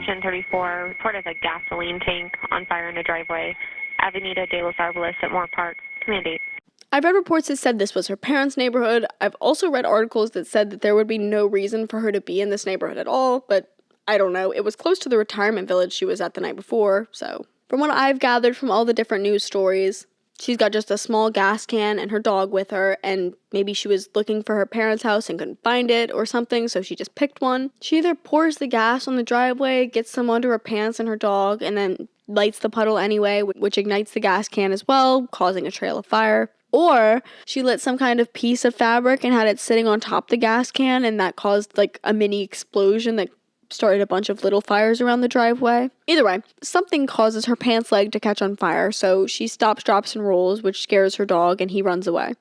1034, report of a gasoline tank on fire in a driveway, Avenida de los Arboles at Moore Park. Command 8. I've read reports that said this was her parents' neighborhood. I've also read articles that said that there would be no reason for her to be in this neighborhood at all, but I don't know. It was close to the retirement village she was at the night before, so. From what I've gathered from all the different news stories, she's got just a small gas can and her dog with her, and maybe she was looking for her parents' house and couldn't find it or something, so she just picked one. She either pours the gas on the driveway, gets some onto her pants and her dog, and then lights the puddle anyway, which ignites the gas can as well, causing a trail of fire. Or she lit some kind of piece of fabric and had it sitting on top the gas can, and that caused like a mini explosion that started a bunch of little fires around the driveway. Either way, something causes her pants leg to catch on fire, so she stops, drops, and rolls, which scares her dog, and he runs away.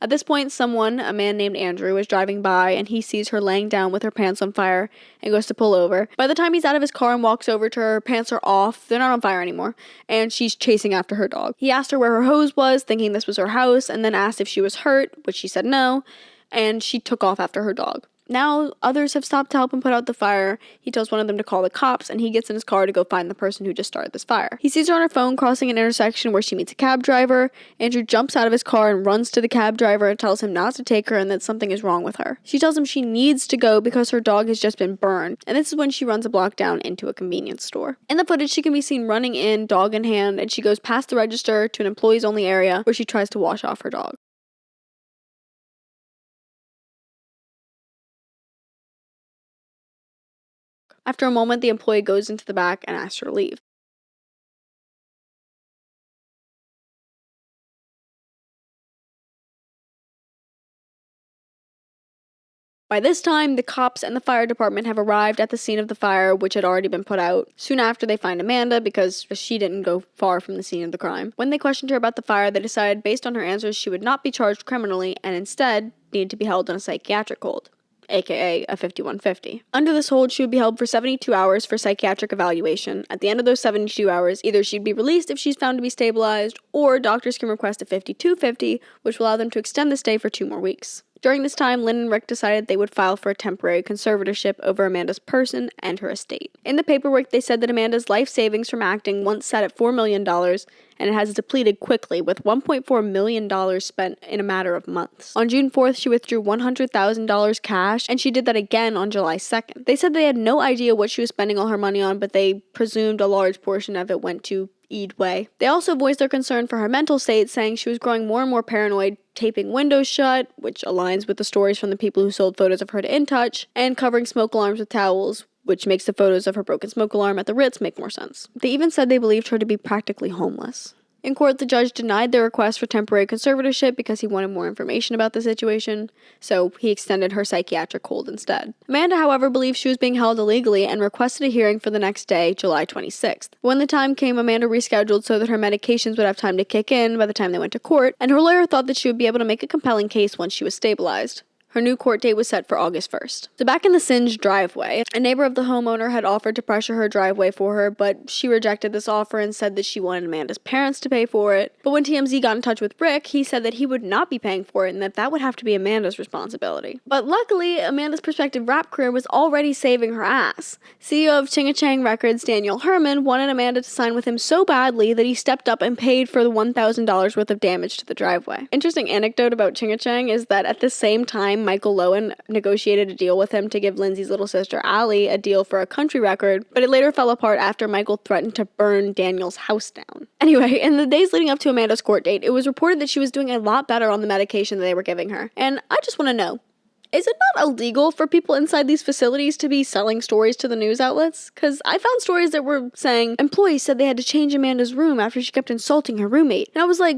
At this point, a man named Andrew, is driving by, and he sees her laying down with her pants on fire and goes to pull over. By the time he's out of his car and walks over to her, her pants are off, they're not on fire anymore, and she's chasing after her dog. He asked her where her hose was, thinking this was her house, and then asked if she was hurt, which she said no, and she took off after her dog. Now, others have stopped to help him put out the fire. He tells one of them to call the cops, and he gets in his car to go find the person who just started this fire. He sees her on her phone crossing an intersection where she meets a cab driver. Andrew jumps out of his car and runs to the cab driver and tells him not to take her and that something is wrong with her. She tells him she needs to go because her dog has just been burned, and this is when she runs a block down into a convenience store. In the footage, she can be seen running in, dog in hand, and she goes past the register to an employees-only area where she tries to wash off her dog. After a moment, the employee goes into the back and asks her to leave. By this time, the cops and the fire department have arrived at the scene of the fire, which had already been put out. Soon after, they find Amanda because she didn't go far from the scene of the crime. When they questioned her about the fire, they decided based on her answers she would not be charged criminally and instead need to be held on a psychiatric hold, aka a 5150. Under this hold, she would be held for 72 hours for psychiatric evaluation. At the end of those 72 hours, either she'd be released if she's found to be stabilized, or doctors can request a 5250, which will allow them to extend the stay for 2 more weeks. During this time, Lynn and Rick decided they would file for a temporary conservatorship over Amanda's person and her estate. In the paperwork, they said that Amanda's life savings from acting once set at $4 million, and it has depleted quickly, with $1.4 million spent in a matter of months. On June 4th, she withdrew $100,000 cash, and she did that again on July 2nd. They said they had no idea what she was spending all her money on, but they presumed a large portion of it went to Eid Way. They also voiced their concern for her mental state, saying she was growing more and more paranoid, taping windows shut, which aligns with the stories from the people who sold photos of her to InTouch, and covering smoke alarms with towels, which makes the photos of her broken smoke alarm at the Ritz make more sense. They even said they believed her to be practically homeless. In court, the judge denied their request for temporary conservatorship because he wanted more information about the situation, so he extended her psychiatric hold instead. Amanda, however, believed she was being held illegally and requested a hearing for the next day, July 26th. When the time came, Amanda rescheduled so that her medications would have time to kick in by the time they went to court, and her lawyer thought that she would be able to make a compelling case once she was stabilized. Her new court date was set for August 1st. So back in the singed driveway, a neighbor of the homeowner had offered to pressure her driveway for her, but she rejected this offer and said that she wanted Amanda's parents to pay for it. But when TMZ got in touch with Rick, he said that he would not be paying for it and that would have to be Amanda's responsibility. But luckily, Amanda's prospective rap career was already saving her ass. CEO of Chinga Chang Records, Daniel Herman, wanted Amanda to sign with him so badly that he stepped up and paid for the $1,000 worth of damage to the driveway. Interesting anecdote about Chinga Chang is that at the same time, Michael Lowen negotiated a deal with him to give Lindsay's little sister Allie a deal for a country record, but it later fell apart after Michael threatened to burn Daniel's house down. Anyway, in the days leading up to Amanda's court date, it was reported that she was doing a lot better on the medication that they were giving her. And I just want to know, is it not illegal for people inside these facilities to be selling stories to the news outlets? Because I found stories that were saying employees said they had to change Amanda's room after she kept insulting her roommate. And I was like,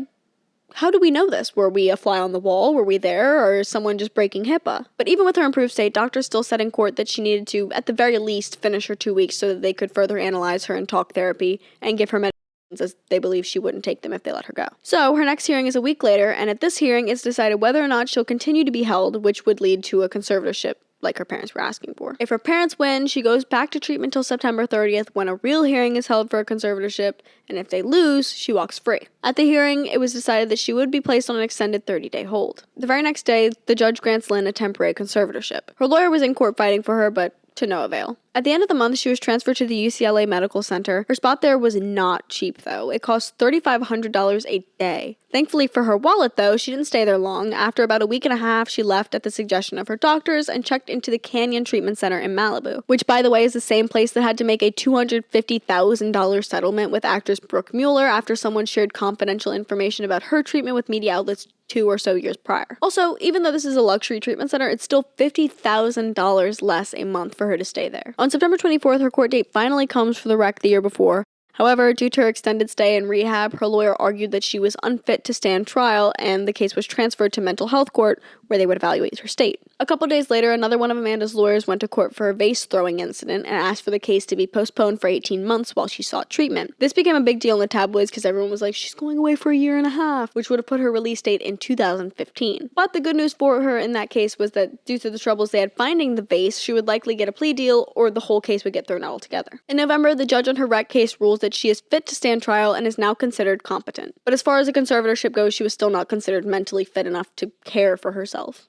how do we know this? Were we a fly on the wall? Were we there? Or is someone just breaking HIPAA? But even with her improved state, doctors still said in court that she needed to, at the very least, finish her 2 weeks so that they could further analyze her in talk therapy and give her medications, as they believe she wouldn't take them if they let her go. So her next hearing is a week later, and at this hearing it's decided whether or not she'll continue to be held, which would lead to a conservatorship like her parents were asking for. If her parents win, she goes back to treatment till September 30th when a real hearing is held for a conservatorship, and if they lose, she walks free. At the hearing, it was decided that she would be placed on an extended 30-day hold. The very next day, the judge grants Lynn a temporary conservatorship. Her lawyer was in court fighting for her, but to no avail. At the end of the month, she was transferred to the UCLA Medical Center. Her spot there was not cheap, though. It cost $3,500 a day. Thankfully for her wallet, though, she didn't stay there long. After about a week and a half, she left at the suggestion of her doctors and checked into the Canyon Treatment Center in Malibu, which, by the way, is the same place that had to make a $250,000 settlement with actress Brooke Mueller after someone shared confidential information about her treatment with media outlets 2 or so years prior. Also, even though this is a luxury treatment center, it's still $50,000 less a month for her to stay there. On September 24th, her court date finally comes for the wreck the year before. However, due to her extended stay in rehab, her lawyer argued that she was unfit to stand trial, and the case was transferred to mental health court, where they would evaluate her state. A couple days later, another one of Amanda's lawyers went to court for a vase-throwing incident and asked for the case to be postponed for 18 months while she sought treatment. This became a big deal in the tabloids because everyone was like, she's going away for a year and a half, which would have put her release date in 2015. But the good news for her in that case was that due to the troubles they had finding the vase, she would likely get a plea deal or the whole case would get thrown out altogether. In November, the judge on her wreck case rules that she is fit to stand trial and is now considered competent. But as far as a conservatorship goes, she was still not considered mentally fit enough to care for herself.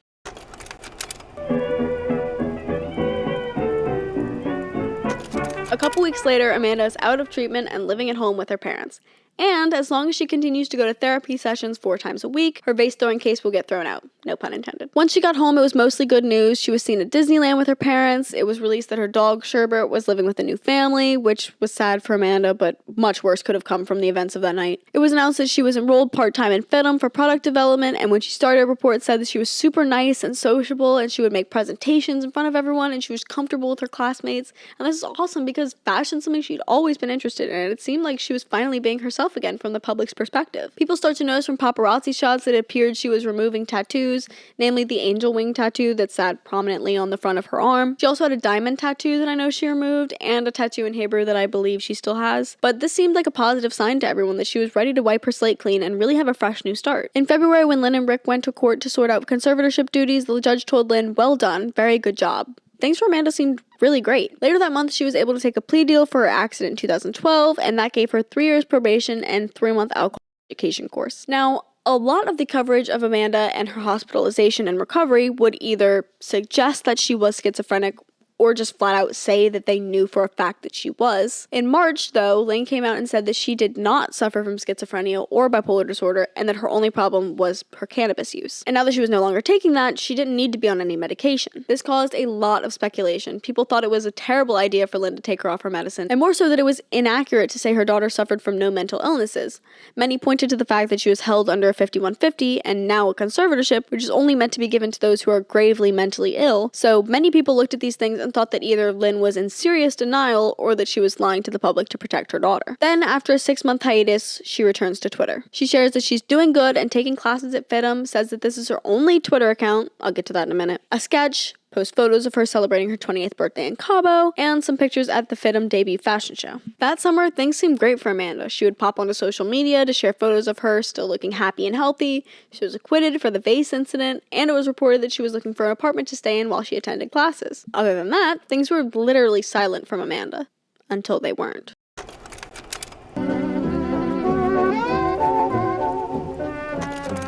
A couple weeks later, Amanda is out of treatment and living at home with her parents. And as long as she continues to go to therapy sessions 4 times a week, her vase-throwing case will get thrown out. No pun intended. Once she got home, it was mostly good news. She was seen at Disneyland with her parents. It was released that her dog, Sherbert, was living with a new family, which was sad for Amanda, but much worse could have come from the events of that night. It was announced that she was enrolled part-time in FIDM for product development, and when she started, reports said that she was super nice and sociable, and she would make presentations in front of everyone, and she was comfortable with her classmates. And this is awesome because fashion is something she'd always been interested in, and it seemed like she was finally being herself again from the public's perspective. People start to notice from paparazzi shots that it appeared she was removing tattoos, namely the angel wing tattoo that sat prominently on the front of her arm. She also had a diamond tattoo that I know she removed, and a tattoo in Hebrew that I believe she still has. But this seemed like a positive sign to everyone that she was ready to wipe her slate clean and really have a fresh new start. In February, when Lynn and Rick went to court to sort out conservatorship duties, the judge told Lynn, "Well done, very good job." Things for Amanda seemed really great. Later that month, she was able to take a plea deal for her accident in 2012, and that gave her 3 years probation and 3-month alcohol education course. Now, a lot of the coverage of Amanda and her hospitalization and recovery would either suggest that she was schizophrenic or just flat out say that they knew for a fact that she was. In March, though, Lane came out and said that she did not suffer from schizophrenia or bipolar disorder, and that her only problem was her cannabis use. And now that she was no longer taking that, she didn't need to be on any medication. This caused a lot of speculation. People thought it was a terrible idea for Lynn to take her off her medicine, and more so that it was inaccurate to say her daughter suffered from no mental illnesses. Many pointed to the fact that she was held under a 5150 and now a conservatorship, which is only meant to be given to those who are gravely mentally ill. So many people looked at these things and thought that either Lynn was in serious denial or that she was lying to the public to protect her daughter. Then, after a 6-month hiatus, she returns to Twitter. She shares that she's doing good and taking classes at FIDM, says that this is her only Twitter account, I'll get to that in a minute, a sketch, post photos of her celebrating her 28th birthday in Cabo, and some pictures at the FIDM debut fashion show. That summer, things seemed great for Amanda. She would pop onto social media to share photos of her still looking happy and healthy. She was acquitted for the vase incident, and it was reported that she was looking for an apartment to stay in while she attended classes. Other than that, things were literally silent from Amanda. Until they weren't.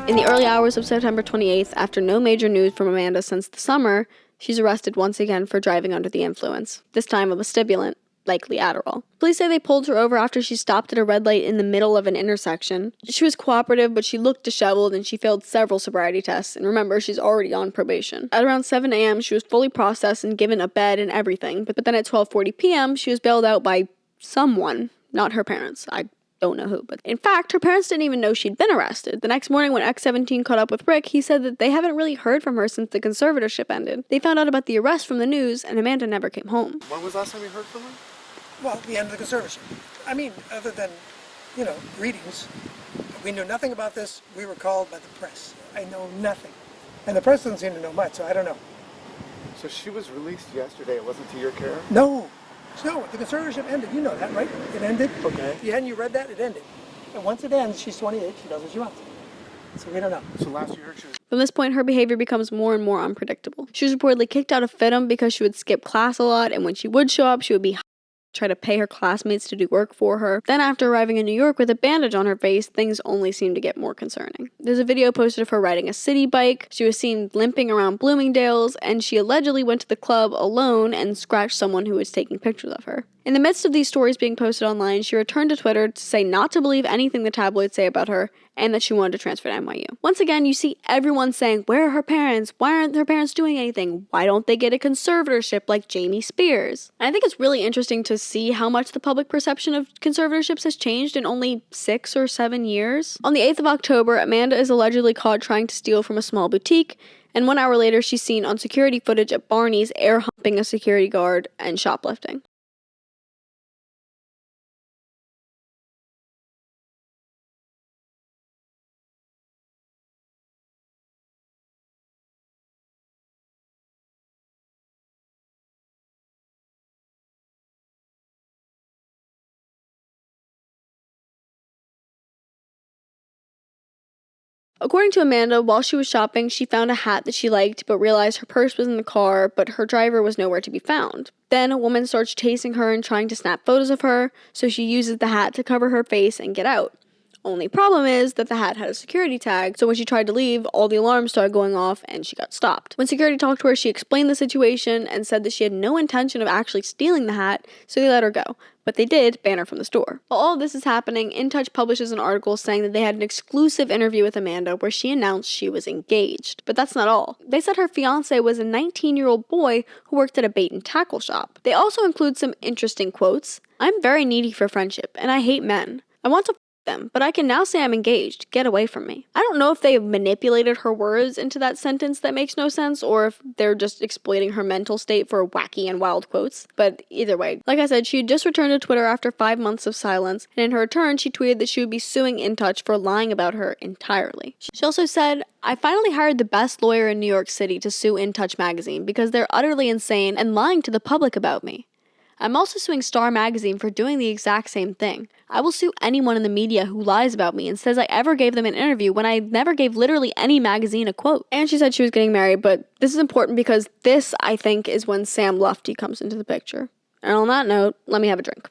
In the early hours of September 28th, after no major news from Amanda since the summer, she's arrested once again for driving under the influence, this time of a stimulant, likely Adderall. Police say they pulled her over after she stopped at a red light in the middle of an intersection. She was cooperative, but she looked disheveled and she failed several sobriety tests, and remember, she's already on probation. At around 7 a.m., she was fully processed and given a bed and everything, but then at 12:40 p.m., she was bailed out by someone, not her parents. I don't know who, but in fact, her parents didn't even know she'd been arrested. The next morning when X-17 caught up with Rick, he said that they haven't really heard from her since the conservatorship ended. They found out about the arrest from the news, and Amanda never came home. When was the last time you heard from her? Well, the end of the conservatorship. I mean, other than, greetings. We knew nothing about this. We were called by the press. I know nothing. And the press doesn't seem to know much, so I don't know. So she was released yesterday. It wasn't to your care? No, the conservatorship ended. You know that, right? It ended. Okay. Hadn't you read that? It ended. And once it ends, she's 28. She does what she wants. So we don't know. So last you heard she was... From this point, her behavior becomes more and more unpredictable. She was reportedly kicked out of FIDM because she would skip class a lot, and when she would show up, she would be try to pay her classmates to do work for her. Then after arriving in New York with a bandage on her face, things only seemed to get more concerning. There's a video posted of her riding a city bike, she was seen limping around Bloomingdale's, and she allegedly went to the club alone and scratched someone who was taking pictures of her. In the midst of these stories being posted online, she returned to Twitter to say not to believe anything the tabloids say about her, and that she wanted to transfer to NYU. Once again, you see everyone saying, where are her parents? Why aren't her parents doing anything? Why don't they get a conservatorship like Jamie Spears? And I think it's really interesting to see how much the public perception of conservatorships has changed in only 6 or 7 years. On the 8th of October, Amanda is allegedly caught trying to steal from a small boutique, and 1 hour later she's seen on security footage at Barney's air humping a security guard and shoplifting. According to Amanda, while she was shopping, she found a hat that she liked, but realized her purse was in the car, but her driver was nowhere to be found. Then a woman starts chasing her and trying to snap photos of her, so she uses the hat to cover her face and get out. Only problem is that the hat had a security tag, so when she tried to leave, all the alarms started going off and she got stopped. When security talked to her, she explained the situation and said that she had no intention of actually stealing the hat, so they let her go. But they did ban her from the store. While all of this is happening, In Touch publishes an article saying that they had an exclusive interview with Amanda where she announced she was engaged. But that's not all. They said her fiance was a 19-year-old boy who worked at a bait and tackle shop. They also include some interesting quotes. "I'm very needy for friendship, and I hate men. I want to them, but I can now say I'm engaged. Get away from me." I don't know if they manipulated her words into that sentence that makes no sense, or if they're just exploiting her mental state for wacky and wild quotes, but either way. Like I said, she had just returned to Twitter after 5 months of silence, and in her return, she tweeted that she would be suing In Touch for lying about her entirely. She also said, "I finally hired the best lawyer in New York City to sue In Touch magazine because they're utterly insane and lying to the public about me. I'm also suing Star Magazine for doing the exact same thing. I will sue anyone in the media who lies about me and says I ever gave them an interview when I never gave literally any magazine a quote." And she said she was getting married, but this is important because this, I think, is when Sam Lufti comes into the picture. And on that note, let me have a drink.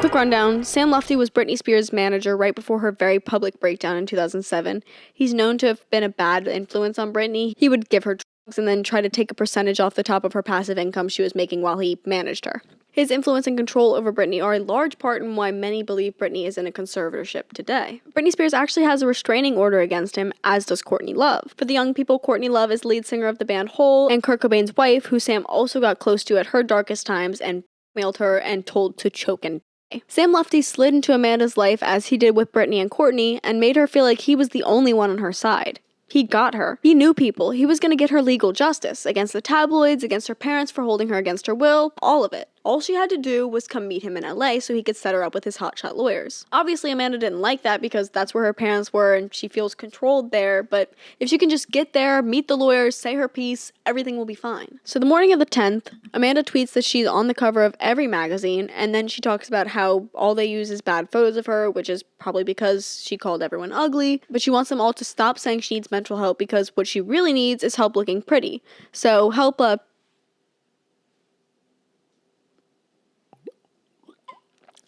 Quick rundown, Sam Lufti was Britney Spears' manager right before her very public breakdown in 2007. He's known to have been a bad influence on Britney. He would give her drugs and then try to take a percentage off the top of her passive income she was making while he managed her. His influence and control over Britney are a large part in why many believe Britney is in a conservatorship today. Britney Spears actually has a restraining order against him, as does Courtney Love. For the young people, Courtney Love is lead singer of the band Hole, and Kurt Cobain's wife, who Sam also got close to at her darkest times and blackmailed her and told to choke and die. Sam Lufti slid into Amanda's life as he did with Britney and Courtney and made her feel like he was the only one on her side. He got her. He knew people. He was going to get her legal justice against the tabloids, against her parents for holding her against her will, all of it. All she had to do was come meet him in LA so he could set her up with his hotshot lawyers. Obviously, Amanda didn't like that because that's where her parents were and she feels controlled there, but if she can just get there, meet the lawyers, say her piece, everything will be fine. So the morning of the 10th, Amanda tweets that she's on the cover of every magazine, and then she talks about how all they use is bad photos of her, which is probably because she called everyone ugly, but she wants them all to stop saying she needs mental help because what she really needs is help looking pretty. So help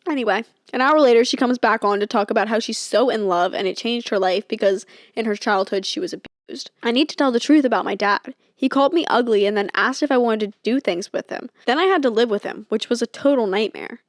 Anyway, an hour later, she comes back on to talk about how she's so in love and it changed her life because in her childhood she was abused. "I need to tell the truth about my dad. He called me ugly and then asked if I wanted to do things with him. Then I had to live with him, which was a total nightmare.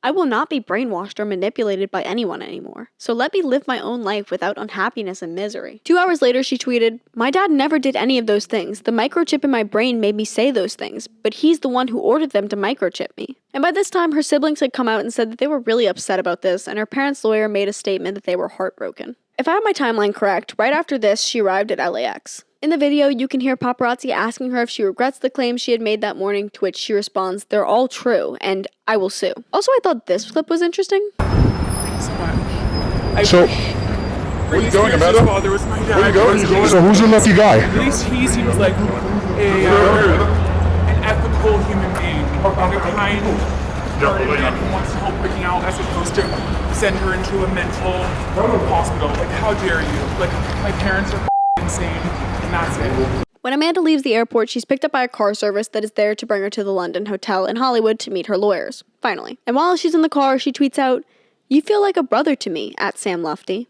I will not be brainwashed or manipulated by anyone anymore. So let me live my own life without unhappiness and misery." 2 hours later, she tweeted, "My dad never did any of those things. The microchip in my brain made me say those things, but he's the one who ordered them to microchip me." And by this time, her siblings had come out and said that they were really upset about this, and her parents' lawyer made a statement that they were heartbroken. If I have my timeline correct, right after this, she arrived at LAX. In the video, you can hear paparazzi asking her if she regrets the claims she had made that morning, to which she responds, "They're all true, and I will sue." Also, I thought this clip was interesting. Thanks so much. So, where are you going, Amanda? Father was my dad. Where are you going? So who's your lucky guy? At least he seems like an ethical human being, and a kind-hearted man who wants to help Britney out as opposed to send her into a mental hospital. Like, how dare you? Like, my parents are insane, and that's it. When Amanda leaves the airport, she's picked up by a car service that is there to bring her to the London Hotel in Hollywood to meet her lawyers, finally. And while she's in the car, she tweets out, "You feel like a brother to me, at Sam Lufti."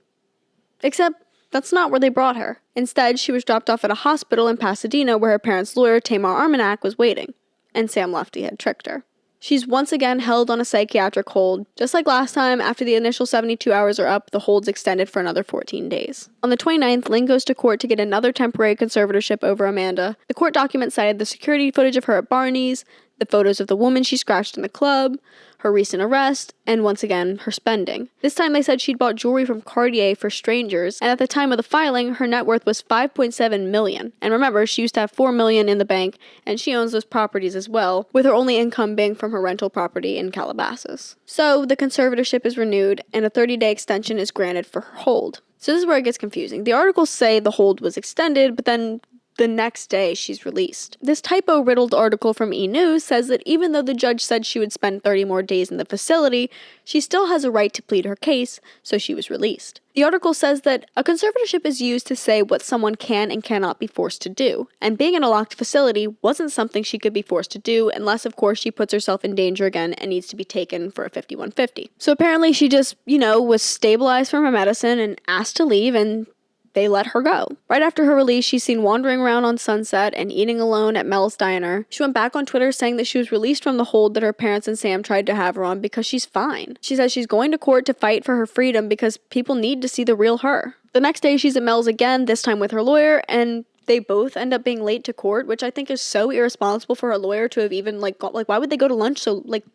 Except, that's not where they brought her. Instead, she was dropped off at a hospital in Pasadena where her parents' lawyer, Tamar Armanak, was waiting. And Sam Lufti had tricked her. She's once again held on a psychiatric hold. Just like last time, after the initial 72 hours are up, the hold's extended for another 14 days. On the 29th, Lynn goes to court to get another temporary conservatorship over Amanda. The court document cited the security footage of her at Barney's, the photos of the woman she scratched in the club, her recent arrest, and once again, her spending. This time they said she'd bought jewelry from Cartier for strangers, and at the time of the filing, her net worth was $5.7 million. And remember, she used to have $4 million in the bank, and she owns those properties as well, with her only income being from her rental property in Calabasas. So, the conservatorship is renewed, and a 30-day extension is granted for her hold. So this is where it gets confusing. The articles say the hold was extended, but then the next day she's released. This typo-riddled article from E! News says that even though the judge said she would spend 30 more days in the facility, she still has a right to plead her case, so she was released. The article says that a conservatorship is used to say what someone can and cannot be forced to do, and being in a locked facility wasn't something she could be forced to do unless, of course, she puts herself in danger again and needs to be taken for a 5150. So apparently she just, was stabilized from her medicine and asked to leave, and they let her go. Right after her release, she's seen wandering around on Sunset and eating alone at Mel's Diner. She went back on Twitter saying that she was released from the hold that her parents and Sam tried to have her on because she's fine. She says she's going to court to fight for her freedom because people need to see the real her. The next day, she's at Mel's again, this time with her lawyer, and they both end up being late to court, which I think is so irresponsible for her lawyer to have even, why would they go to lunch so, late?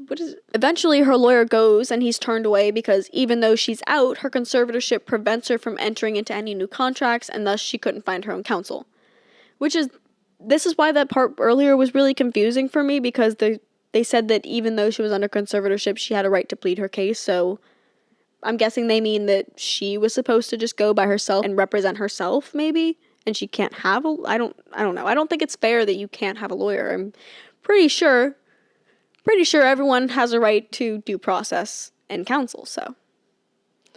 What is it? Eventually, her lawyer goes, and he's turned away because even though she's out, her conservatorship prevents her from entering into any new contracts, and thus she couldn't find her own counsel. This is why that part earlier was really confusing for me, because they said that even though she was under conservatorship, she had a right to plead her case, so I'm guessing they mean that she was supposed to just go by herself and represent herself, maybe? And she can't have I don't know. I don't think it's fair that you can't have a lawyer. I'm pretty sure everyone has a right to due process and counsel, so.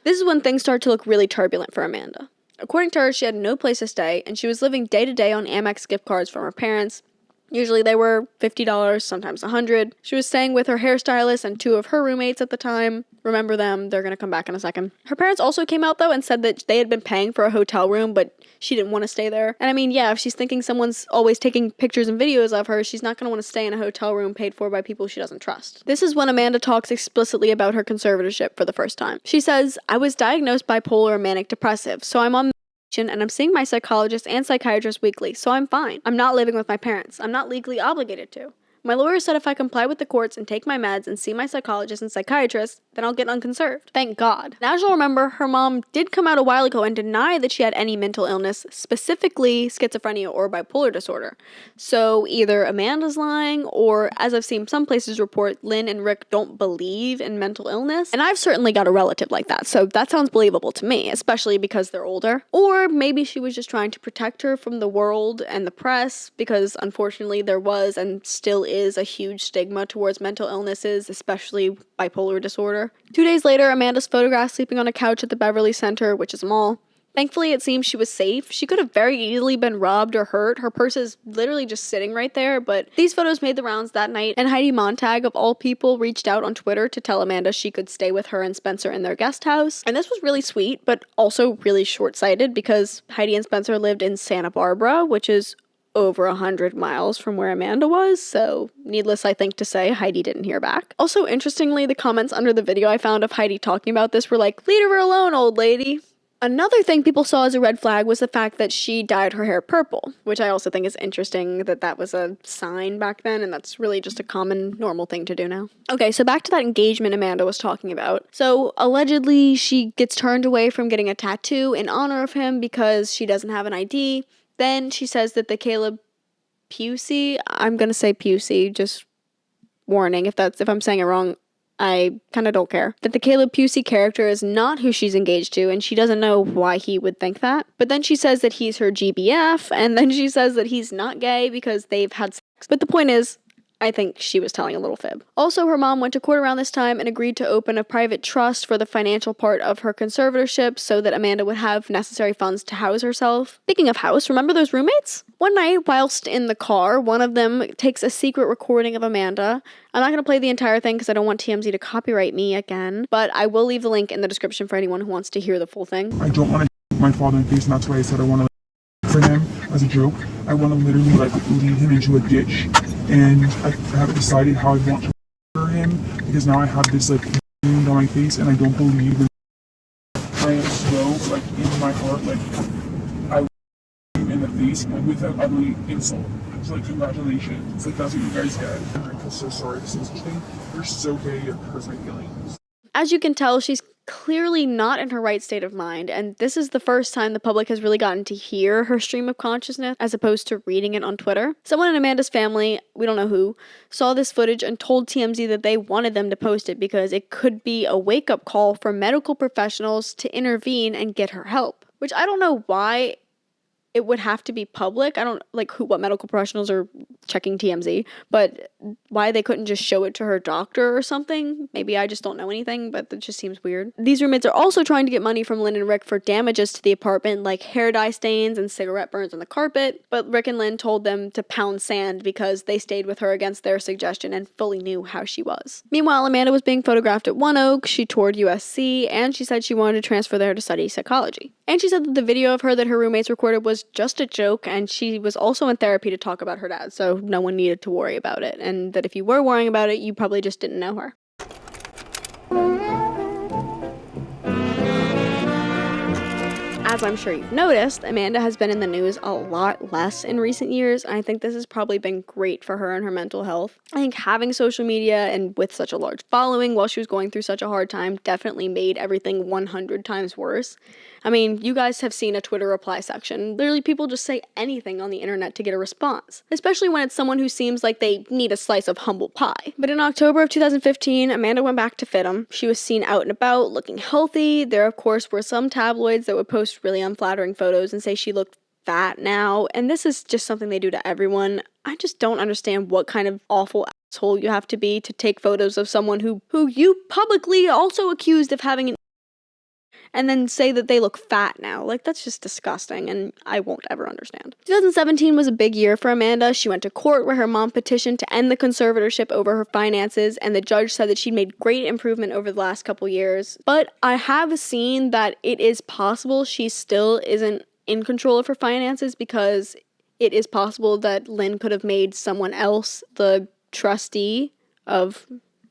This is when things start to look really turbulent for Amanda. According to her, she had no place to stay, and she was living day to day on Amex gift cards from her parents. Usually they were $50, sometimes $100. She was staying with her hairstylist and two of her roommates at the time. Remember them, they're gonna come back in a second. Her parents also came out though and said that they had been paying for a hotel room, but she didn't want to stay there. And I mean, yeah, if she's thinking someone's always taking pictures and videos of her, she's not gonna want to stay in a hotel room paid for by people she doesn't trust. This is when Amanda talks explicitly about her conservatorship for the first time. She says, "I was diagnosed bipolar or manic depressive, so I'm on and I'm seeing my psychologist and psychiatrist weekly, so I'm fine. I'm not living with my parents. I'm not legally obligated to. My lawyer said if I comply with the courts and take my meds and see my psychologist and psychiatrist, then I'll get unconserved." Thank God. And as you'll remember, her mom did come out a while ago and deny that she had any mental illness, specifically schizophrenia or bipolar disorder. So either Amanda's lying, or as I've seen some places report, Lynn and Rick don't believe in mental illness. And I've certainly got a relative like that, so that sounds believable to me, especially because they're older. Or maybe she was just trying to protect her from the world and the press, because unfortunately there was and still is a huge stigma towards mental illnesses, especially bipolar disorder. 2 days later, Amanda's photographed sleeping on a couch at the Beverly Center, which is a mall. Thankfully, it seems she was safe. She could have very easily been robbed or hurt. Her purse is literally just sitting right there, but these photos made the rounds that night, and Heidi Montag, of all people, reached out on Twitter to tell Amanda she could stay with her and Spencer in their guest house. And this was really sweet, but also really short-sighted, because Heidi and Spencer lived in Santa Barbara, which is over 100 miles from where Amanda was, so needless, I think, to say, Heidi didn't hear back. Also, interestingly, the comments under the video I found of Heidi talking about this were like, "Leave her alone, old lady." Another thing people saw as a red flag was the fact that she dyed her hair purple, which I also think is interesting that that was a sign back then, and that's really just a common, normal thing to do now. Okay, so back to that engagement Amanda was talking about. So, allegedly, she gets turned away from getting a tattoo in honor of him because she doesn't have an ID. Then she says that the Caleb Pusey, I'm going to say Pusey, just warning, if I'm saying it wrong, I kind of don't care. That the Caleb Pusey character is not who she's engaged to, and she doesn't know why he would think that. But then she says that he's her GBF, and then she says that he's not gay because they've had sex. But the point is, I think she was telling a little fib. Also, her mom went to court around this time and agreed to open a private trust for the financial part of her conservatorship so that Amanda would have necessary funds to house herself. Speaking of house, remember those roommates? One night, whilst in the car, one of them takes a secret recording of Amanda. I'm not going to play the entire thing because I don't want TMZ to copyright me again, but I will leave the link in the description for anyone who wants to hear the full thing. I don't want to hit my father in the face, and that's why I said I want to for him as a joke. I want to literally lead him into a ditch, and I haven't decided how I want to for him because now I have this wound on my face, and I don't believe in. I am so in my heart I him in the face with an ugly insult. It's congratulations. It's that's what you guys get. I'm so sorry to say such a thing. You're so gay. It hurts my feelings. As you can tell, she's clearly not in her right state of mind, and this is the first time the public has really gotten to hear her stream of consciousness as opposed to reading it on Twitter. Someone in Amanda's family, we don't know who, saw this footage and told TMZ that they wanted them to post it because it could be a wake-up call for medical professionals to intervene and get her help. Which I don't know why it would have to be public. I don't what medical professionals are checking TMZ, but why they couldn't just show it to her doctor or something. Maybe I just don't know anything, but it just seems weird. These roommates are also trying to get money from Lynn and Rick for damages to the apartment, like hair dye stains and cigarette burns on the carpet, but Rick and Lynn told them to pound sand because they stayed with her against their suggestion and fully knew how she was. Meanwhile, Amanda was being photographed at One Oak, she toured USC, and she said she wanted to transfer there to study psychology. And she said that the video of her that her roommates recorded was just a joke, and she was also in therapy to talk about her dad, so no one needed to worry about it, and that if you were worrying about it, you probably just didn't know her. As I'm sure you've noticed, Amanda has been in the news a lot less in recent years, and I think this has probably been great for her and her mental health. I think having social media and with such a large following while she was going through such a hard time definitely made everything 100 times worse. I mean, you guys have seen a Twitter reply section. Literally, people just say anything on the internet to get a response, especially when it's someone who seems like they need a slice of humble pie. But in October of 2015, Amanda went back to FITM. She was seen out and about, looking healthy. There, of course, were some tabloids that would post really unflattering photos and say she looked fat now, and this is just something they do to everyone. I just don't understand what kind of awful asshole you have to be to take photos of someone who you publicly also accused of having an and then say that they look fat now. That's just disgusting, and I won't ever understand. 2017 was a big year for Amanda. She went to court where her mom petitioned to end the conservatorship over her finances, and the judge said that she'd made great improvement over the last couple years. But I have seen that it is possible she still isn't in control of her finances because it is possible that Lynn could have made someone else the trustee of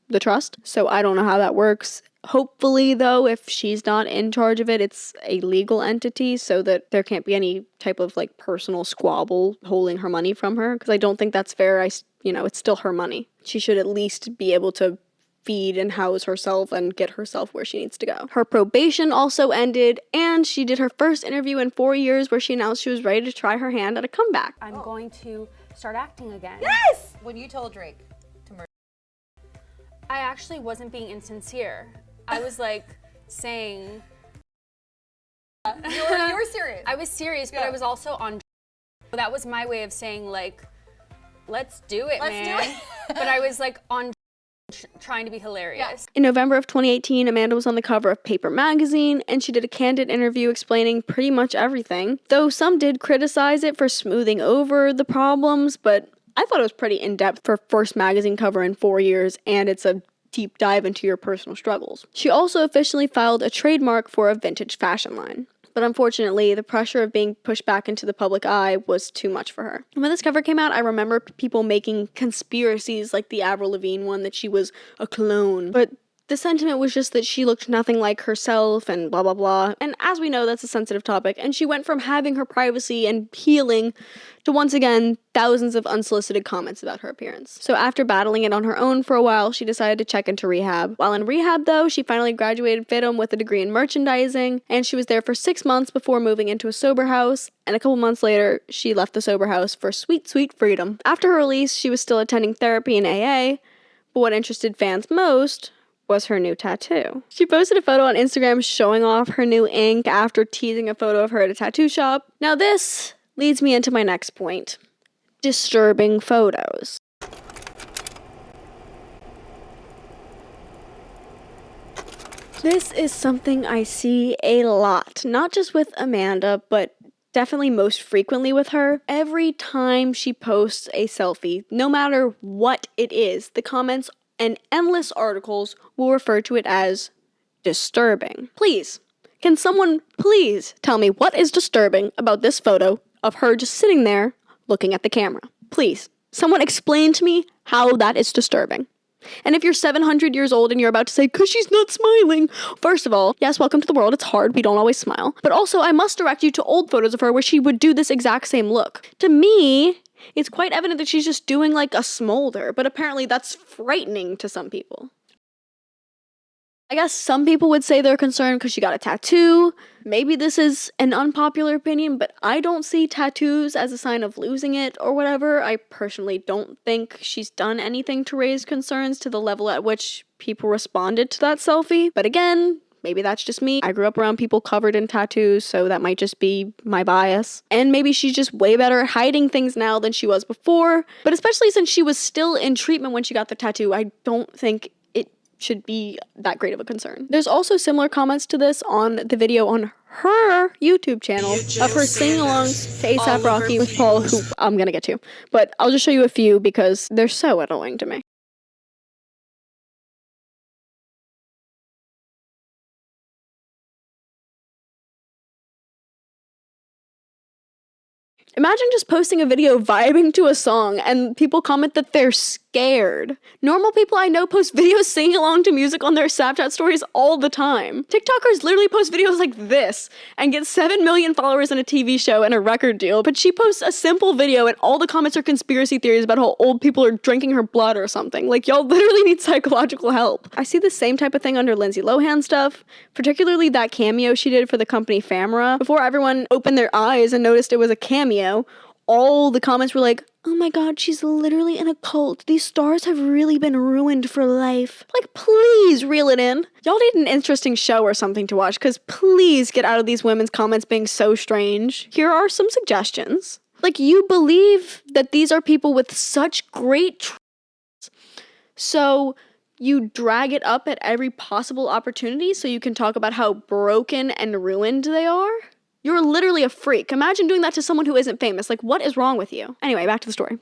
the trust. So I don't know how that works. Hopefully, though, if she's not in charge of it, it's a legal entity so that there can't be any type of personal squabble holding her money from her, because I don't think that's fair. It's still her money. She should at least be able to feed and house herself and get herself where she needs to go. Her probation also ended, and she did her first interview in 4 years where she announced she was ready to try her hand at a comeback. I'm going to start acting again. Yes! When you told Drake to murder. I actually wasn't being insincere. I was saying. You were serious. I was serious, but I was also on. That was my way of saying let's do it, man. Do it. But I was on trying to be hilarious. Yeah. In November of 2018, Amanda was on the cover of Paper magazine, and she did a candid interview explaining pretty much everything. Though some did criticize it for smoothing over the problems, but I thought it was pretty in-depth for first magazine cover in 4 years, and it's a deep dive into your personal struggles. She also officially filed a trademark for a vintage fashion line. But unfortunately, the pressure of being pushed back into the public eye was too much for her. When this cover came out, I remember people making conspiracies like the Avril Lavigne one that she was a clone. But the sentiment was just that she looked nothing like herself and blah, blah, blah. And as we know, that's a sensitive topic. And she went from having her privacy and healing to, once again, thousands of unsolicited comments about her appearance. So after battling it on her own for a while, she decided to check into rehab. While in rehab, though, she finally graduated FITM with a degree in merchandising, and she was there for 6 months before moving into a sober house. And a couple months later, she left the sober house for sweet, sweet freedom. After her release, she was still attending therapy in AA, but what interested fans most was her new tattoo. She posted a photo on Instagram showing off her new ink after teasing a photo of her at a tattoo shop. Now this leads me into my next point. Disturbing photos. This is something I see a lot, not just with Amanda, but definitely most frequently with her. Every time she posts a selfie, no matter what it is, the comments and endless articles will refer to it as disturbing. Please, can someone please tell me what is disturbing about this photo of her just sitting there looking at the camera? Please, someone explain to me how that is disturbing. And if you're 700 years old and you're about to say, 'cause she's not smiling, first of all, yes, welcome to the world, it's hard, we don't always smile. But also, I must direct you to old photos of her where she would do this exact same look. To me, it's quite evident that she's just doing like a smolder, but apparently that's frightening to some people. I guess some people would say they're concerned because she got a tattoo. Maybe this is an unpopular opinion, but I don't see tattoos as a sign of losing it or whatever. I personally don't think she's done anything to raise concerns to the level at which people responded to that selfie. But again, maybe that's just me. I grew up around people covered in tattoos, so that might just be my bias. And maybe she's just way better at hiding things now than she was before. But especially since she was still in treatment when she got the tattoo, I don't think should be that great of a concern. There's also similar comments to this on the video on her YouTube channel of her singing along to A$AP Rocky with Paul, who I'm gonna get to. But I'll just show you a few because they're so annoying to me. Imagine just posting a video vibing to a song and people comment that they're scared. Normal people I know post videos singing along to music on their Snapchat stories all the time. TikTokers literally post videos like this and get 7 million followers in a TV show and a record deal, but she posts a simple video and all the comments are conspiracy theories about how old people are drinking her blood or something. Like, y'all literally need psychological help. I see the same type of thing under Lindsay Lohan stuff, particularly that cameo she did for the company FAMRA. Before everyone opened their eyes and noticed it was a cameo, all the comments were like, oh my god, she's literally in a cult. These stars have really been ruined for life. Like, please reel it in. Y'all need an interesting show or something to watch, because please get out of these women's comments being so strange. Here are some suggestions. Like, you believe that these are people with such great so you drag it up at every possible opportunity so you can talk about how broken and ruined they are? You're literally a freak. Imagine doing that to someone who isn't famous. Like, what is wrong with you? Anyway, back to the story.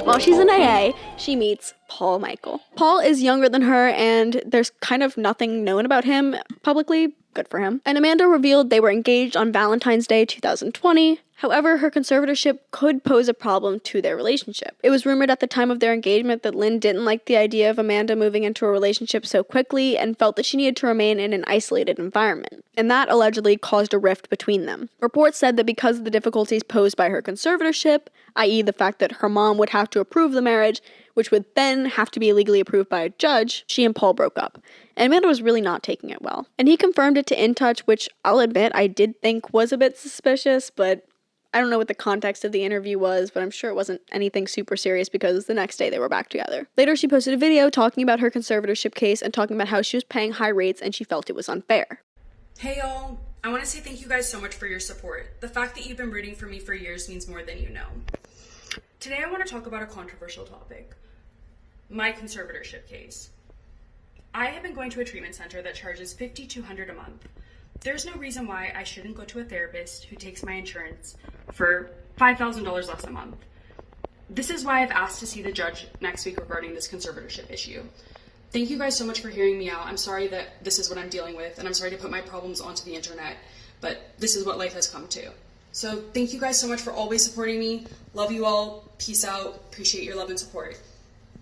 While she's in AA, she meets Paul Michael. Paul is younger than her, and there's kind of nothing known about him publicly. Good for him. And Amanda revealed they were engaged on Valentine's Day 2020. However, her conservatorship could pose a problem to their relationship. It was rumored at the time of their engagement that Lynn didn't like the idea of Amanda moving into a relationship so quickly and felt that she needed to remain in an isolated environment. And that allegedly caused a rift between them. Reports said that because of the difficulties posed by her conservatorship, i.e. the fact that her mom would have to approve the marriage, which would then have to be legally approved by a judge, she and Paul broke up. And Amanda was really not taking it well. And he confirmed it to In Touch, which I'll admit I did think was a bit suspicious, but I don't know what the context of the interview was, but I'm sure it wasn't anything super serious because the next day they were back together. Later, she posted a video talking about her conservatorship case and talking about how she was paying high rates and she felt it was unfair. Hey y'all, I want to say thank you guys so much for your support. The fact that you've been rooting for me for years means more than you know. Today I want to talk about a controversial topic. My conservatorship case. I have been going to a treatment center that charges $5,200 a month. There's no reason why I shouldn't go to a therapist who takes my insurance for $5,000 less a month. This is why I've asked to see the judge next week regarding this conservatorship issue. Thank you guys so much for hearing me out. I'm sorry that this is what I'm dealing with, and I'm sorry to put my problems onto the internet, but this is what life has come to. So thank you guys so much for always supporting me. Love you all. Peace out. Appreciate your love and support.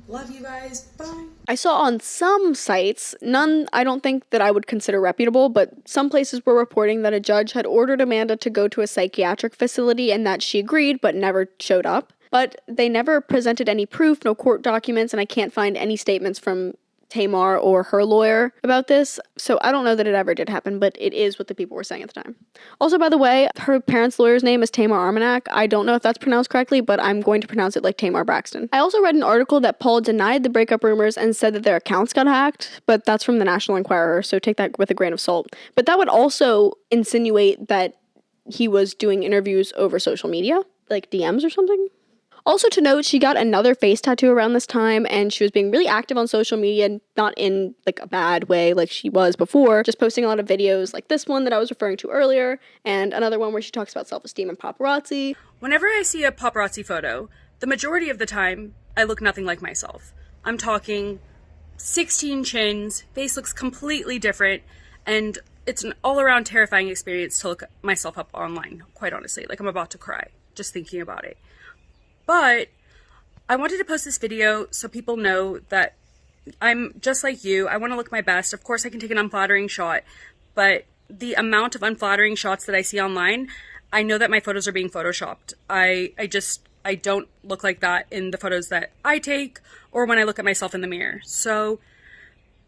Love you guys. Bye. I saw on some sites, none I don't think that I would consider reputable, but some places were reporting that a judge had ordered Amanda to go to a psychiatric facility and that she agreed but never showed up. But they never presented any proof, no court documents, and I can't find any statements from Tamar or her lawyer about this, so I don't know that it ever did happen, but it is what the people were saying at the time. Also, by the way, her parents' lawyer's name is Tamar Armanac. I don't know if that's pronounced correctly, but I'm going to pronounce it like Tamar Braxton. I also read an article that Paul denied the breakup rumors and said that their accounts got hacked, but that's from the National Enquirer, so take that with a grain of salt. But that would also insinuate that he was doing interviews over social media, like DMs or something. Also to note, she got another face tattoo around this time, and she was being really active on social media, not in like a bad way like she was before, just posting a lot of videos like this one that I was referring to earlier, and another one where she talks about self-esteem and paparazzi. Whenever I see a paparazzi photo, the majority of the time, I look nothing like myself. I'm talking 16 chins, face looks completely different, and it's an all-around terrifying experience to look myself up online, quite honestly. Like, I'm about to cry just thinking about it. But I wanted to post this video so people know that I'm just like you. I want to look my best. Of course, I can take an unflattering shot, but the amount of unflattering shots that I see online, I know that my photos are being photoshopped. I don't look like that in the photos that I take or when I look at myself in the mirror. So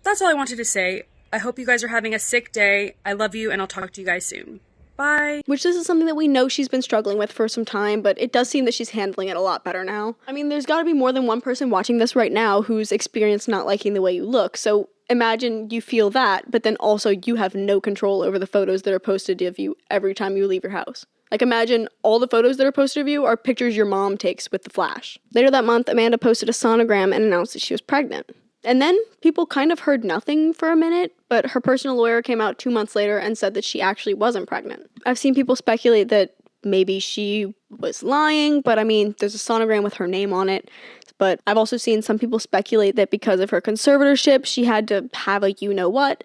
that's all I wanted to say. I hope you guys are having a sick day. I love you, and I'll talk to you guys soon. Bye. Which this is something that we know she's been struggling with for some time, but it does seem that she's handling it a lot better now. I mean, there's gotta be more than one person watching this right now who's experienced not liking the way you look, so imagine you feel that, but then also you have no control over the photos that are posted of you every time you leave your house. Like, imagine all the photos that are posted of you are pictures your mom takes with the flash. Later that month, Amanda posted a sonogram and announced that she was pregnant. And then people kind of heard nothing for a minute, but her personal lawyer came out 2 months later and said that she actually wasn't pregnant. I've seen people speculate that maybe she was lying, but I mean, there's a sonogram with her name on it. But I've also seen some people speculate that because of her conservatorship, she had to have a you-know-what.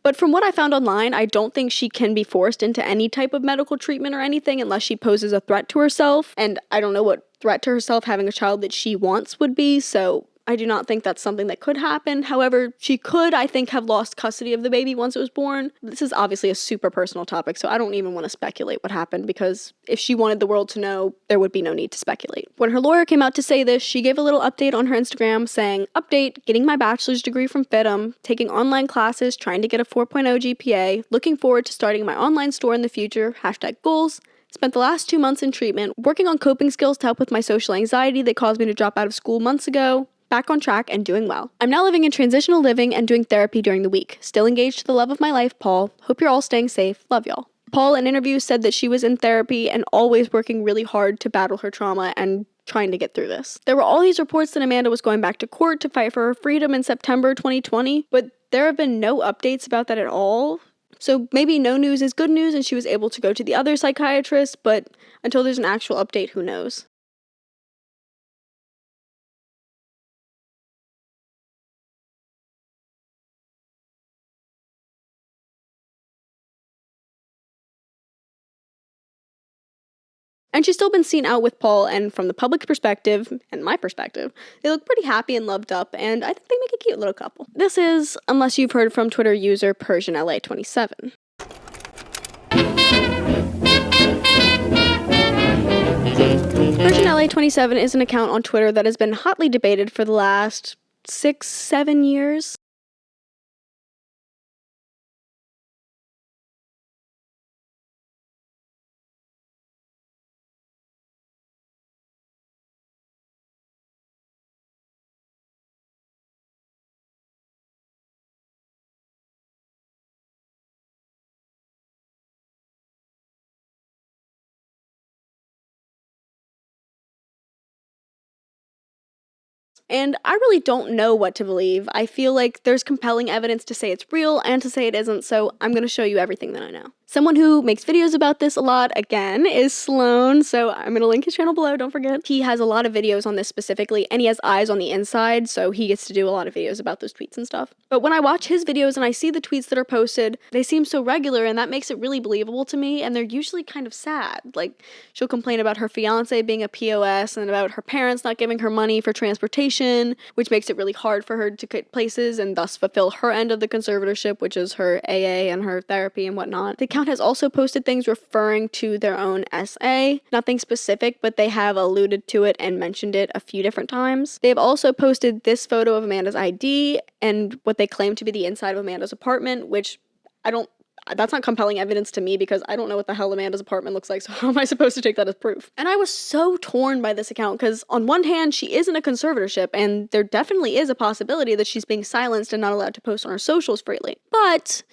But from what I found online, I don't think she can be forced into any type of medical treatment or anything unless she poses a threat to herself. And I don't know what threat to herself having a child that she wants would be, so I do not think that's something that could happen. However, she could, I think, have lost custody of the baby once it was born. This is obviously a super personal topic, so I don't even want to speculate what happened, because if she wanted the world to know, there would be no need to speculate. When her lawyer came out to say this, she gave a little update on her Instagram saying, "Update, getting my bachelor's degree from FITM, taking online classes, trying to get a 4.0 GPA, looking forward to starting my online store in the future, #goals. Spent the last 2 months in treatment, working on coping skills to help with my social anxiety that caused me to drop out of school months ago. Back on track and doing well. I'm now living in transitional living and doing therapy during the week. Still engaged to the love of my life, Paul. Hope you're all staying safe. Love y'all." Paul, in interviews, said that she was in therapy and always working really hard to battle her trauma and trying to get through this. There were all these reports that Amanda was going back to court to fight for her freedom in September 2020, but there have been no updates about that at all. So maybe no news is good news and she was able to go to the other psychiatrist, but until there's an actual update, who knows? And she's still been seen out with Paul, and from the public perspective, and my perspective, they look pretty happy and loved up, and I think they make a cute little couple. This is, unless you've heard from Twitter user PersianLA27. PersianLA27 is an account on Twitter that has been hotly debated for the last 6-7 years. And I really don't know what to believe. I feel like there's compelling evidence to say it's real and to say it isn't, so I'm going to show you everything that I know. Someone who makes videos about this a lot, again, is Sloan, so I'm going to link his channel below, don't forget. He has a lot of videos on this specifically, and he has eyes on the inside, so he gets to do a lot of videos about those tweets and stuff. But when I watch his videos and I see the tweets that are posted, they seem so regular, and that makes it really believable to me, and they're usually kind of sad. Like, she'll complain about her fiance being a POS, and about her parents not giving her money for transportation, which makes it really hard for her to get places and thus fulfill her end of the conservatorship, which is her AA and her therapy and whatnot. The account has also posted things referring to their own SA. Nothing specific, but they have alluded to it and mentioned it a few different times. They have also posted this photo of Amanda's ID and what they claim to be the inside of Amanda's apartment, which that's not compelling evidence to me because I don't know what the hell Amanda's apartment looks like, so how am I supposed to take that as proof? And I was so torn by this account because on one hand, she is in a conservatorship and there definitely is a possibility that she's being silenced and not allowed to post on her socials freely. But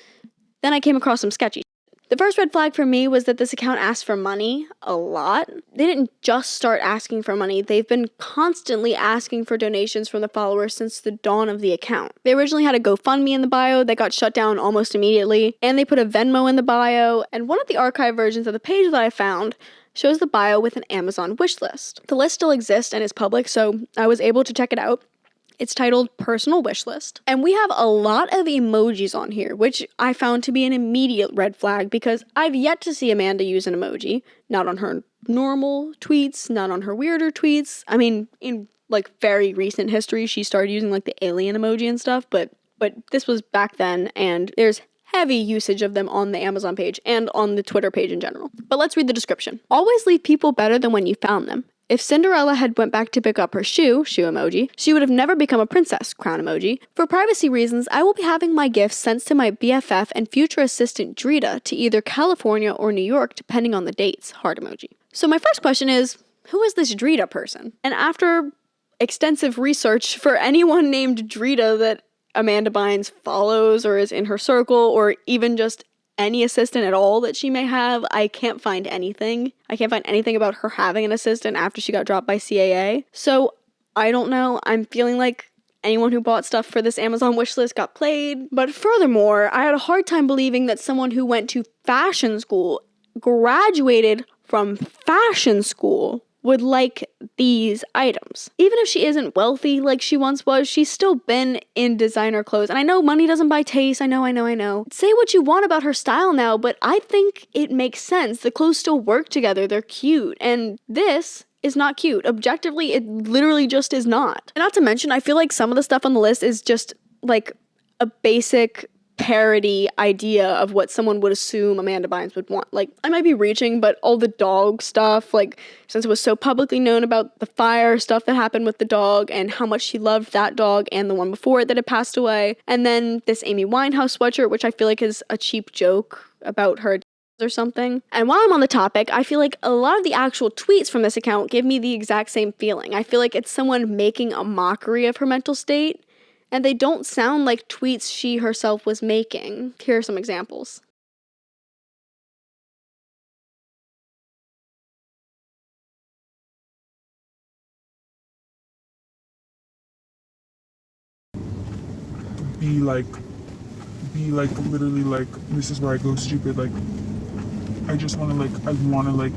then I came across some sketchy shit. The first red flag for me was that this account asked for money a lot. They didn't just start asking for money. They've been constantly asking for donations from the followers since the dawn of the account. They originally had a GoFundMe in the bio that got shut down almost immediately, and they put a Venmo in the bio, and one of the archive versions of the page that I found shows the bio with an Amazon wish list. The list still exists and is public, so I was able to check it out. It's titled Personal Wish List. And we have a lot of emojis on here, which I found to be an immediate red flag because I've yet to see Amanda use an emoji. Not on her normal tweets, not on her weirder tweets. I mean, in like very recent history, she started using like the alien emoji and stuff, but this was back then, and there's heavy usage of them on the Amazon page and on the Twitter page in general. But let's read the description. Always leave people better than when you found them. If Cinderella had went back to pick up her shoe emoji, she would have never become a princess, crown emoji. For privacy reasons, I will be having my gifts sent to my BFF and future assistant Drita to either California or New York, depending on the dates, heart emoji. So my first question is, who is this Drita person? And after extensive research for anyone named Drita that Amanda Bynes follows or is in her circle, or even just any assistant at all that she may have, I can't find anything. I can't find anything about her having an assistant after she got dropped by CAA. So, I don't know. I'm feeling like anyone who bought stuff for this Amazon wishlist got played. But furthermore, I had a hard time believing that someone who went to fashion school, graduated from fashion school, would like these items. Even if she isn't wealthy like she once was, she's still been in designer clothes. And I know money doesn't buy taste. I know. Say what you want about her style now, but I think it makes sense. The clothes still work together. They're cute. And this is not cute. Objectively, it literally just is not. And not to mention, I feel like some of the stuff on the list is just like a basic parody idea of what someone would assume Amanda Bynes would want. Like, I might be reaching, but all the dog stuff, like, since it was so publicly known about the fire stuff that happened with the dog and how much she loved that dog and the one before it that had passed away, and then this Amy Winehouse sweatshirt, which I feel like is a cheap joke about her or something. And while I'm on the topic, I feel like a lot of the actual tweets from this account give me the exact same feeling. I feel like it's someone making a mockery of her mental state, and they don't sound like tweets she herself was making. Here are some examples. Be like literally like, this is where I go stupid. Like, I want to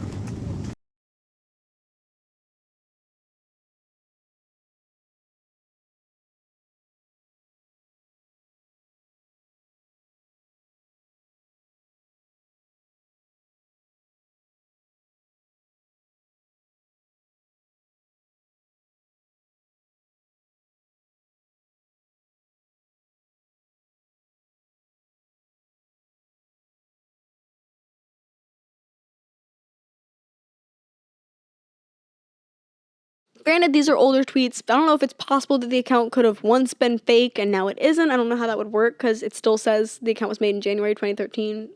Granted, these are older tweets. I don't know if it's possible that the account could have once been fake and now it isn't. I don't know how that would work because it still says the account was made in January 2013.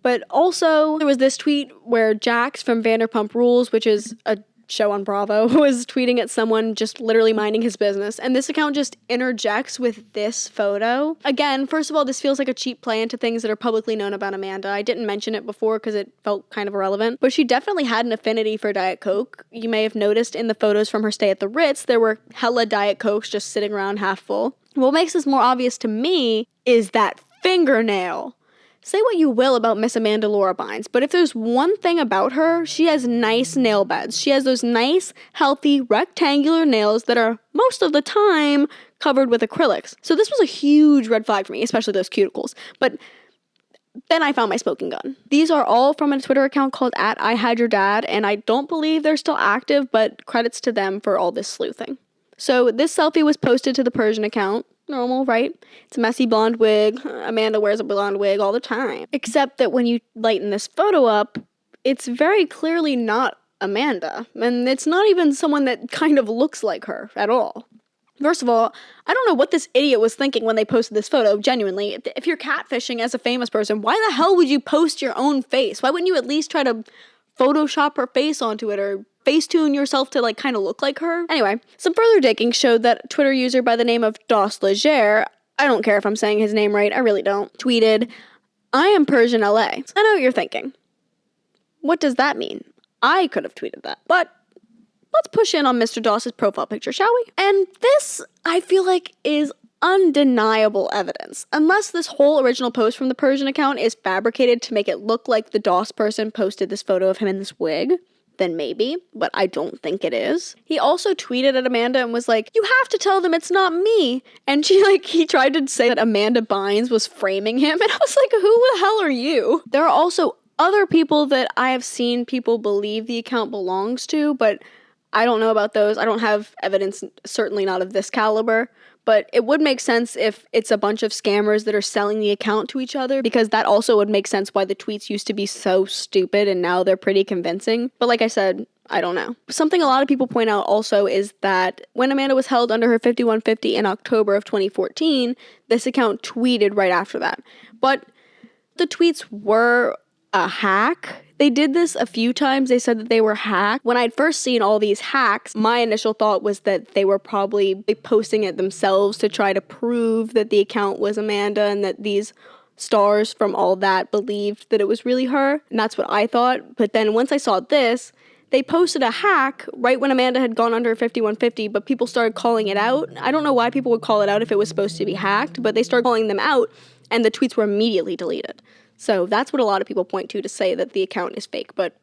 But also, there was this tweet where Jax from Vanderpump Rules, which is a show on Bravo, was tweeting at someone just literally minding his business, and this account just interjects with this photo. Again, first of all, this feels like a cheap play into things that are publicly known about Amanda. I didn't mention it before because it felt kind of irrelevant, but she definitely had an affinity for Diet Coke. You may have noticed in the photos from her stay at the Ritz, there were hella Diet Cokes just sitting around half full. What makes this more obvious to me is that fingernail. Say what you will about Miss Amanda Laura Bynes, but if there's one thing about her, she has nice nail beds. She has those nice, healthy, rectangular nails that are, most of the time, covered with acrylics. So this was a huge red flag for me, especially those cuticles. But then I found my smoking gun. These are all from a Twitter account called @IHadYourDad, and I don't believe they're still active, but credits to them for all this sleuthing. So this selfie was posted to the Persian account. Normal, right? It's a messy blonde wig. Amanda wears a blonde wig all the time. Except that when you lighten this photo up, it's very clearly not Amanda. And it's not even someone that kind of looks like her at all. First of all, I don't know what this idiot was thinking when they posted this photo, genuinely. If you're catfishing as a famous person, why the hell would you post your own face? Why wouldn't you at least try to Photoshop her face onto it or Facetune yourself to like kind of look like her? Anyway, some further digging showed that Twitter user by the name of Dos Leger, I don't care if I'm saying his name right, I really don't, tweeted, I am Persian LA. I know what you're thinking. What does that mean? I could have tweeted that. But let's push in on Mr. Doss's profile picture, shall we? And this, I feel like, is undeniable evidence. Unless this whole original post from the Persian account is fabricated to make it look like the Doss person posted this photo of him in this wig, then maybe, but I don't think it is. He also tweeted at Amanda and was like, "You have to tell them it's not me." And he tried to say that Amanda Bynes was framing him, and I was like, who the hell are you? There are also other people that I have seen people believe the account belongs to, but I don't know about those. I don't have evidence, certainly not of this caliber. But it would make sense if it's a bunch of scammers that are selling the account to each other, because that also would make sense why the tweets used to be so stupid and now they're pretty convincing. But like I said, I don't know. Something a lot of people point out also is that when Amanda was held under her 5150 in October of 2014, this account tweeted right after that. But the tweets were a hack. They did this a few times. They said that they were hacked. When I'd first seen all these hacks, my initial thought was that they were probably posting it themselves to try to prove that the account was Amanda and that these stars from all that believed that it was really her. And that's what I thought. But then once I saw this, they posted a hack right when Amanda had gone under 5150, but people started calling it out. I don't know why people would call it out if it was supposed to be hacked, but they started calling them out and the tweets were immediately deleted. So that's what a lot of people point to say that the account is fake. But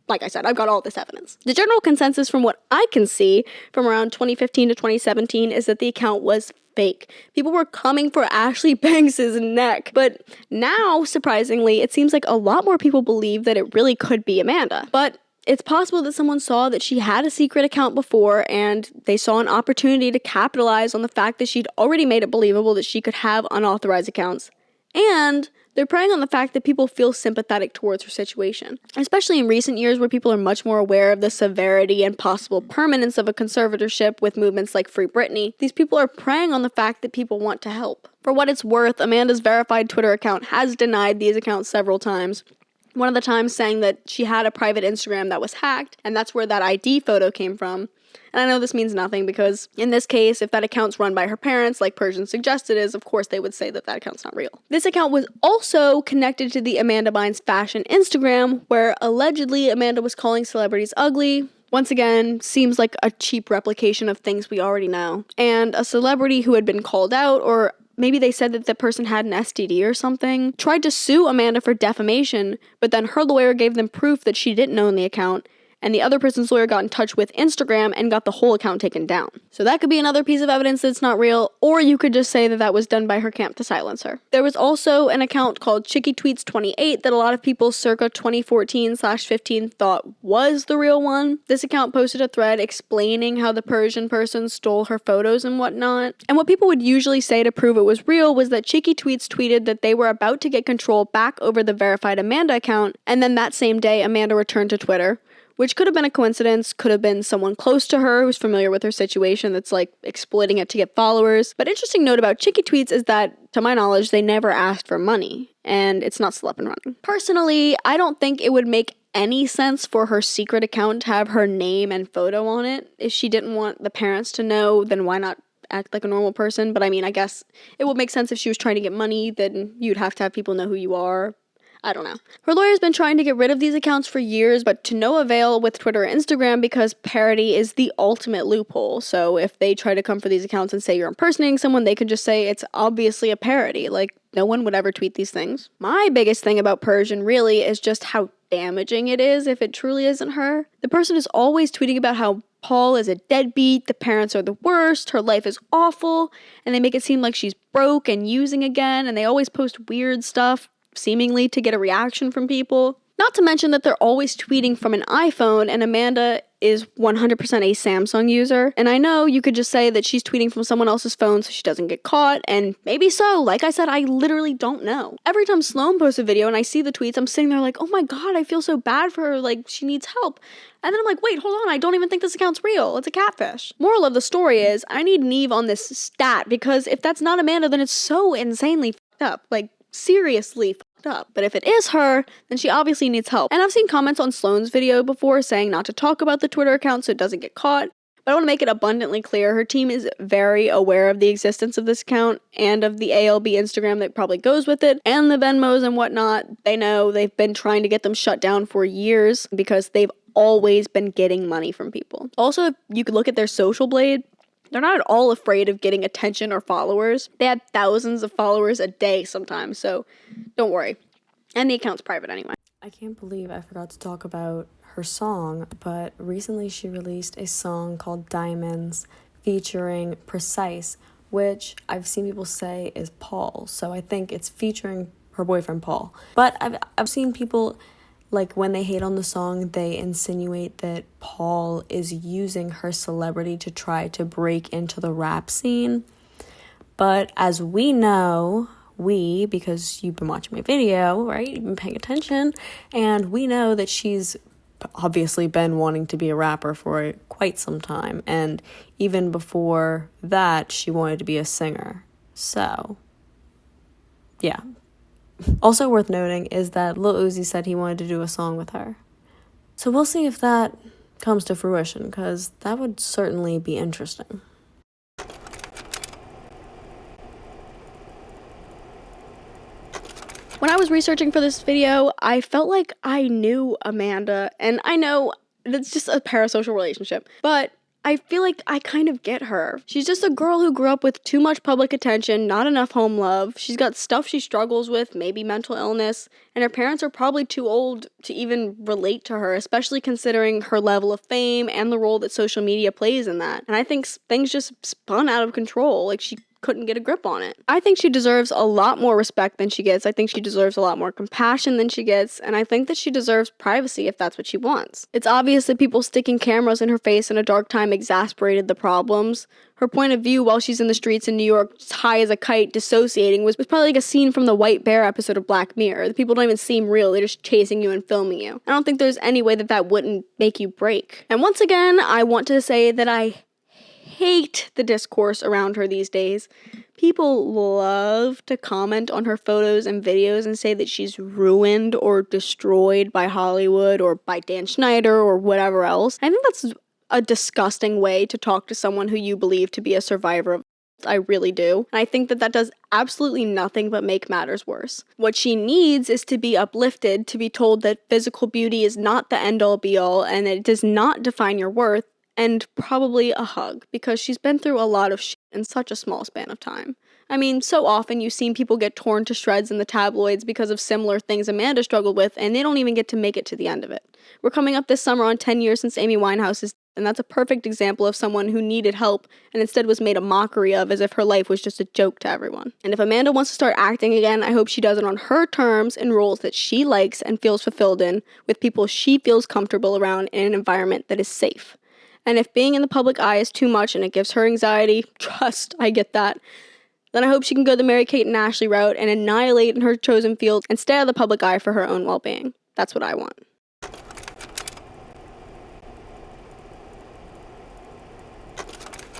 like I said, I've got all this evidence. The general consensus from what I can see from around 2015 to 2017 is that the account was fake. People were coming for Ashley Banks' neck. But now, surprisingly, it seems like a lot more people believe that it really could be Amanda. But it's possible that someone saw that she had a secret account before and they saw an opportunity to capitalize on the fact that she'd already made it believable that she could have unauthorized accounts. And they're preying on the fact that people feel sympathetic towards her situation. Especially in recent years where people are much more aware of the severity and possible permanence of a conservatorship with movements like Free Britney, these people are preying on the fact that people want to help. For what it's worth, Amanda's verified Twitter account has denied these accounts several times. One of the times saying that she had a private Instagram that was hacked, and that's where that ID photo came from. And I know this means nothing because in this case, if that account's run by her parents, like Persian suggested is, of course they would say that that account's not real. This account was also connected to the Amanda Bynes fashion Instagram, where allegedly Amanda was calling celebrities ugly. Once again, seems like a cheap replication of things we already know. And a celebrity who had been called out, or maybe they said that the person had an STD or something, tried to sue Amanda for defamation, but then her lawyer gave them proof that she didn't own the account, and the other person's lawyer got in touch with Instagram and got the whole account taken down. So that could be another piece of evidence that's not real, or you could just say that that was done by her camp to silence her. There was also an account called Chicky Tweets 28 that a lot of people circa 2014/15 thought was the real one. This account posted a thread explaining how the Persian person stole her photos and whatnot. And what people would usually say to prove it was real was that Chicky Tweets tweeted that they were about to get control back over the verified Amanda account, and then that same day Amanda returned to Twitter. Which could have been a coincidence, could have been someone close to her who's familiar with her situation that's like exploiting it to get followers. But interesting note about Chicky Tweets is that, to my knowledge, they never asked for money, and it's not still up and running. Personally, I don't think it would make any sense for her secret account to have her name and photo on it. If she didn't want the parents to know, then why not act like a normal person? But I mean, I guess it would make sense if she was trying to get money, then you'd have to have people know who you are. I don't know. Her lawyer's been trying to get rid of these accounts for years, but to no avail with Twitter or Instagram because parody is the ultimate loophole. So if they try to come for these accounts and say you're impersonating someone, they could just say it's obviously a parody. Like, no one would ever tweet these things. My biggest thing about Persian really is just how damaging it is if it truly isn't her. The person is always tweeting about how Paul is a deadbeat, the parents are the worst, her life is awful, and they make it seem like she's broke and using again, and they always post weird stuff, seemingly to get a reaction from people. Not to mention that they're always tweeting from an iPhone, and Amanda is 100% a Samsung user. And I know you could just say that she's tweeting from someone else's phone so she doesn't get caught, and maybe so. Like I said, I literally don't know. Every time Sloan posts a video and I see the tweets, I'm sitting there like, oh my god, I feel so bad for her, like she needs help. And then I'm like, wait, hold on, I don't even think this account's real. It's a catfish. Moral of the story is, I need Neve on this stat, because if that's not Amanda, then it's so insanely fucked up. Like, seriously fucked up. But if it is her, then she obviously needs help. And I've seen comments on Sloan's video before saying not to talk about the Twitter account so it doesn't get caught. But I want to make it abundantly clear, her team is very aware of the existence of this account and of the ALB Instagram that probably goes with it, and the Venmos and whatnot. They know they've been trying to get them shut down for years because they've always been getting money from people. Also, if you could look at their social blade, they're not at all afraid of getting attention or followers. They have thousands of followers a day sometimes, so don't worry. And the account's private anyway. I can't believe I forgot to talk about her song, but recently she released a song called Diamonds featuring Precise, which I've seen people say is Paul, so I think it's featuring her boyfriend Paul. But I've seen people, like, when they hate on the song, they insinuate that Paul is using her celebrity to try to break into the rap scene. But as we know, because you've been watching my video, right? You've been paying attention, and we know that she's obviously been wanting to be a rapper for quite some time, and even before that, she wanted to be a singer. So, yeah. Also worth noting is that Lil Uzi said he wanted to do a song with her. So we'll see if that comes to fruition, because that would certainly be interesting. When I was researching for this video, I felt like I knew Amanda, and I know it's just a parasocial relationship, but I feel like I kind of get her. She's just a girl who grew up with too much public attention, not enough home love. She's got stuff she struggles with, maybe mental illness, and her parents are probably too old to even relate to her, especially considering her level of fame and the role that social media plays in that. And I think things just spun out of control, like she couldn't get a grip on it. I think she deserves a lot more respect than she gets. I think she deserves a lot more compassion than she gets, and I think that she deserves privacy if that's what she wants. It's obvious that people sticking cameras in her face in a dark time exasperated the problems. Her point of view while she's in the streets in New York, just high as a kite, dissociating, was probably like a scene from the White Bear episode of Black Mirror. The people don't even seem real, they're just chasing you and filming you. I don't think there's any way that that wouldn't make you break. And once again, I want to say that I hate the discourse around her these days. People love to comment on her photos and videos and say that she's ruined or destroyed by Hollywood or by Dan Schneider or whatever else. I think that's a disgusting way to talk to someone who you believe to be a survivor of. I really do. And I think that that does absolutely nothing but make matters worse. What she needs is to be uplifted, to be told that physical beauty is not the end-all be-all and that it does not define your worth, and probably a hug, because she's been through a lot of shit in such a small span of time. I mean, so often you've seen people get torn to shreds in the tabloids because of similar things Amanda struggled with, and they don't even get to make it to the end of it. We're coming up this summer on 10 years since Amy Winehouse's, and that's a perfect example of someone who needed help and instead was made a mockery of as if her life was just a joke to everyone. And if Amanda wants to start acting again, I hope she does it on her terms in roles that she likes and feels fulfilled in, with people she feels comfortable around in an environment that is safe. And if being in the public eye is too much and it gives her anxiety, trust, I get that, then I hope she can go the Mary-Kate and Ashley route and annihilate in her chosen field and stay out of the public eye for her own well-being. That's what I want.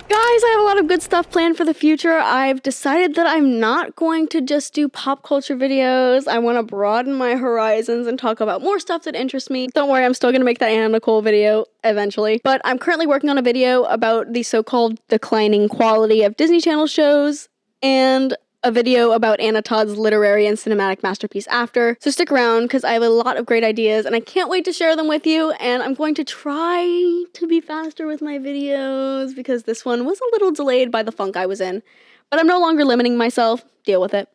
Guys, I have a lot of good stuff planned for the future. I've decided that I'm not going to just do pop culture videos. I want to broaden my horizons and talk about more stuff that interests me. Don't worry, I'm still going to make that Anna Nicole video eventually. But I'm currently working on a video about the so-called declining quality of Disney Channel shows and a video about Anna Todd's literary and cinematic masterpiece After. So stick around because I have a lot of great ideas and I can't wait to share them with you, and I'm going to try to be faster with my videos because this one was a little delayed by the funk I was in. But I'm no longer limiting myself. Deal with it.